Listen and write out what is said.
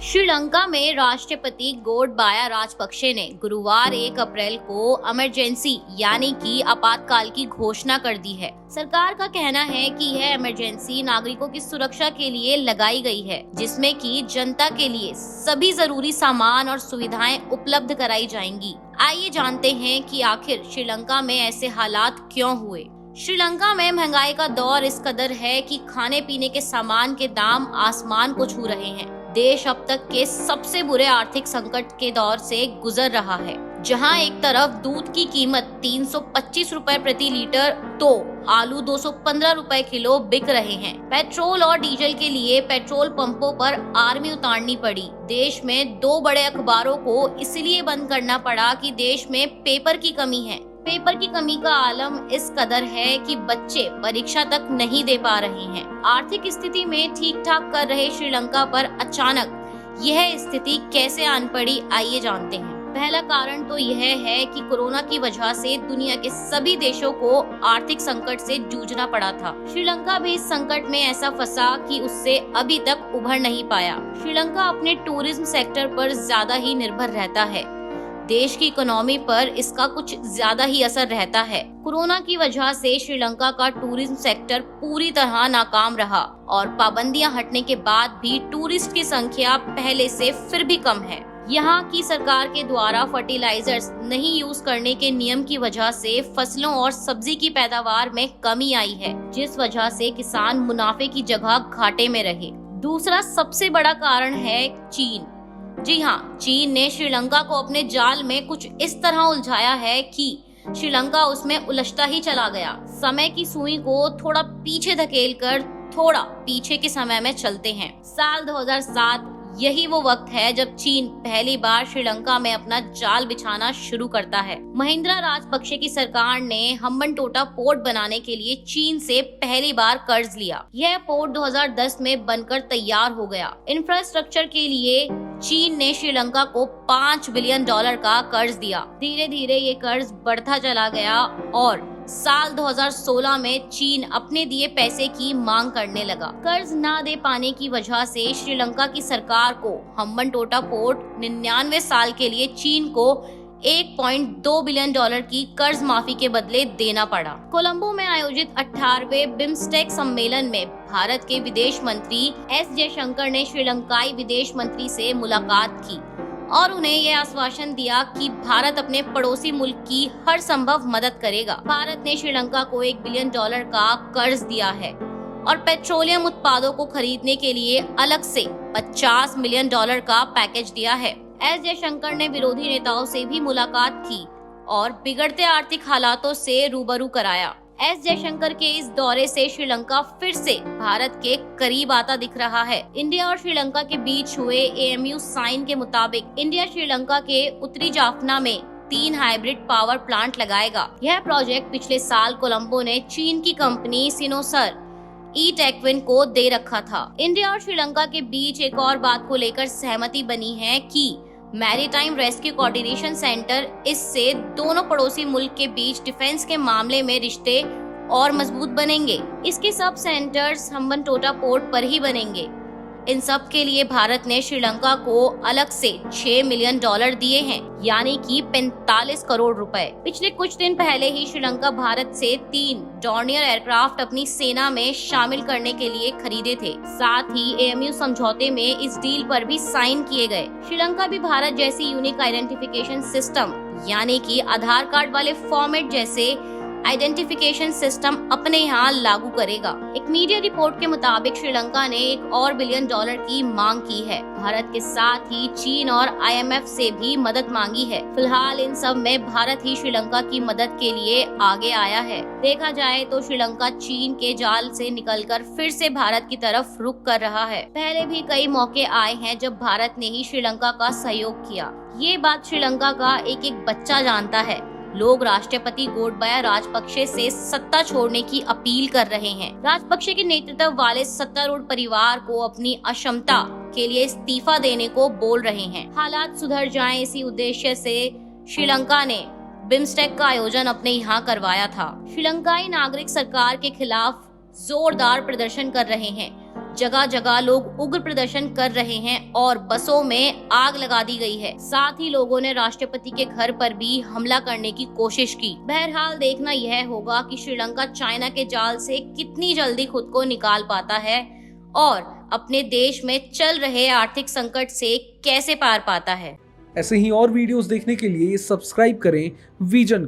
श्रीलंका में राष्ट्रपति गोटबाया राजपक्षे ने गुरुवार 1 अप्रैल को इमरजेंसी यानी कि आपातकाल की घोषणा कर दी है। सरकार का कहना है कि यह इमरजेंसी नागरिकों की सुरक्षा के लिए लगाई गई है, जिसमें कि जनता के लिए सभी जरूरी सामान और सुविधाएं उपलब्ध कराई जाएंगी। आइए जानते हैं कि आखिर श्रीलंका में ऐसे हालात क्यों हुए। श्रीलंका में महंगाई का दौर इस कदर है कि खाने पीने के सामान के दाम आसमान को छू रहे हैं। देश अब तक के सबसे बुरे आर्थिक संकट के दौर से गुजर रहा है, जहां एक तरफ दूध की कीमत 325 रुपए प्रति लीटर तो आलू 215 रुपए किलो बिक रहे हैं। पेट्रोल और डीजल के लिए पेट्रोल पंपों पर आर्मी उतारनी पड़ी। देश में 2 बड़े अखबारों को इसलिए बंद करना पड़ा कि देश में पेपर की कमी है। पेपर की कमी का आलम इस कदर है कि बच्चे परीक्षा तक नहीं दे पा रहे हैं। आर्थिक स्थिति में ठीक ठाक कर रहे श्रीलंका पर अचानक यह स्थिति कैसे आन पड़ी, आइए जानते हैं। पहला कारण तो यह है कि कोरोना की वजह से दुनिया के सभी देशों को आर्थिक संकट से जूझना पड़ा था। श्रीलंका भी इस संकट में ऐसा फंसा कि उससे अभी तक उभर नहीं पाया। श्रीलंका अपने टूरिज्म सेक्टर पर ज्यादा ही निर्भर रहता है। देश की इकोनॉमी पर इसका कुछ ज्यादा ही असर रहता है। कोरोना की वजह से श्रीलंका का टूरिज्म सेक्टर पूरी तरह नाकाम रहा और पाबंदियां हटने के बाद भी टूरिस्ट की संख्या पहले से फिर भी कम है। यहाँ की सरकार के द्वारा फर्टिलाइजर्स नहीं यूज करने के नियम की वजह से फसलों और सब्जी की पैदावार में कमी आई है, जिस वजह से किसान मुनाफे की जगह घाटे में रहे। दूसरा सबसे बड़ा कारण है चीन। जी हाँ, चीन ने श्रीलंका को अपने जाल में कुछ इस तरह उलझाया है कि श्रीलंका उसमें उलझता ही चला गया। समय की सुई को थोड़ा पीछे धकेलकर थोड़ा पीछे के समय में चलते हैं। साल 2007 यही वो वक्त है जब चीन पहली बार श्रीलंका में अपना जाल बिछाना शुरू करता है। महिंद्रा राजपक्षे की सरकार ने हम्बनटोटा पोर्ट बनाने के लिए चीन से पहली बार कर्ज लिया। यह पोर्ट 2010 में बनकर तैयार हो गया। इंफ्रास्ट्रक्चर के लिए चीन ने श्रीलंका को $5 बिलियन का कर्ज दिया। धीरे धीरे ये कर्ज बढ़ता चला गया और साल 2016 में चीन अपने दिए पैसे की मांग करने लगा। कर्ज ना दे पाने की वजह से श्रीलंका की सरकार को हम्बनटोटा पोर्ट 99 साल के लिए चीन को $1.2 बिलियन की कर्ज माफी के बदले देना पड़ा। कोलंबो में आयोजित 18वें बिम्स्टेक सम्मेलन में भारत के विदेश मंत्री एस जयशंकर ने श्रीलंकाई विदेश मंत्री से मुलाकात की और उन्हें यह आश्वासन दिया कि भारत अपने पड़ोसी मुल्क की हर संभव मदद करेगा। भारत ने श्रीलंका को $1 बिलियन का कर्ज दिया है और पेट्रोलियम उत्पादों को खरीदने के लिए अलग से $50 मिलियन का पैकेज दिया है। एस जयशंकर ने विरोधी नेताओं से भी मुलाकात की और बिगड़ते आर्थिक हालातों से रूबरू कराया। एस जयशंकर के इस दौरे से श्रीलंका फिर से भारत के करीब आता दिख रहा है। इंडिया और श्रीलंका के बीच हुए AMU साइन के मुताबिक इंडिया श्रीलंका के उत्तरी जाफना में 3 हाइब्रिड पावर प्लांट लगाएगा। यह प्रोजेक्ट पिछले साल कोलंबो ने चीन की कंपनी सिनोसर टेक्विन को दे रखा था। इंडिया और श्रीलंका के बीच एक और बात को लेकर सहमति बनी है कि मैरीटाइम रेस्क्यू कोऑर्डिनेशन सेंटर, इससे दोनों पड़ोसी मुल्क के बीच डिफेंस के मामले में रिश्ते और मजबूत बनेंगे। इसके सब सेंटर्स हम्बनटोटा पोर्ट पर ही बनेंगे। इन सब के लिए भारत ने श्रीलंका को अलग से $6 मिलियन दिए हैं, यानी कि 45 करोड़ रुपए। पिछले कुछ दिन पहले ही श्रीलंका भारत से 3 डॉर्नियर एयरक्राफ्ट अपनी सेना में शामिल करने के लिए खरीदे थे। साथ ही AMU समझौते में इस डील पर भी साइन किए गए। श्रीलंका भी भारत जैसी यूनिक आइडेंटिफिकेशन सिस्टम यानी कि आधार कार्ड वाले फॉर्मेट जैसे आइडेंटिफिकेशन सिस्टम अपने यहाँ लागू करेगा। एक मीडिया रिपोर्ट के मुताबिक श्रीलंका ने $1 और बिलियन की मांग की है। भारत के साथ ही चीन और IMF से भी मदद मांगी है। फिलहाल इन सब में भारत ही श्रीलंका की मदद के लिए आगे आया है। देखा जाए तो श्रीलंका चीन के जाल से निकलकर फिर से भारत की तरफ रुख कर रहा है। पहले भी कई मौके आए हैं जब भारत ने ही श्रीलंका का सहयोग किया। ये बात श्रीलंका का एक बच्चा जानता है। लोग राष्ट्रपति गोटबाया राजपक्षे से सत्ता छोड़ने की अपील कर रहे हैं। राजपक्षे के नेतृत्व वाले सत्तारूढ़ परिवार को अपनी अक्षमता के लिए इस्तीफा देने को बोल रहे हैं। हालात सुधर जाएं, इसी उद्देश्य से श्रीलंका ने बिम्स्टेक का आयोजन अपने यहाँ करवाया था। श्रीलंकाई नागरिक सरकार के खिलाफ जोरदार प्रदर्शन कर रहे हैं। जगह जगह लोग उग्र प्रदर्शन कर रहे हैं और बसों में आग लगा दी गई है। साथ ही लोगों ने राष्ट्रपति के घर पर भी हमला करने की कोशिश की। बहरहाल देखना यह होगा कि श्रीलंका चाइना के जाल से कितनी जल्दी खुद को निकाल पाता है और अपने देश में चल रहे आर्थिक संकट से कैसे पार पाता है। ऐसे ही और वीडियोस देखने के लिए सब्सक्राइब करें विजन।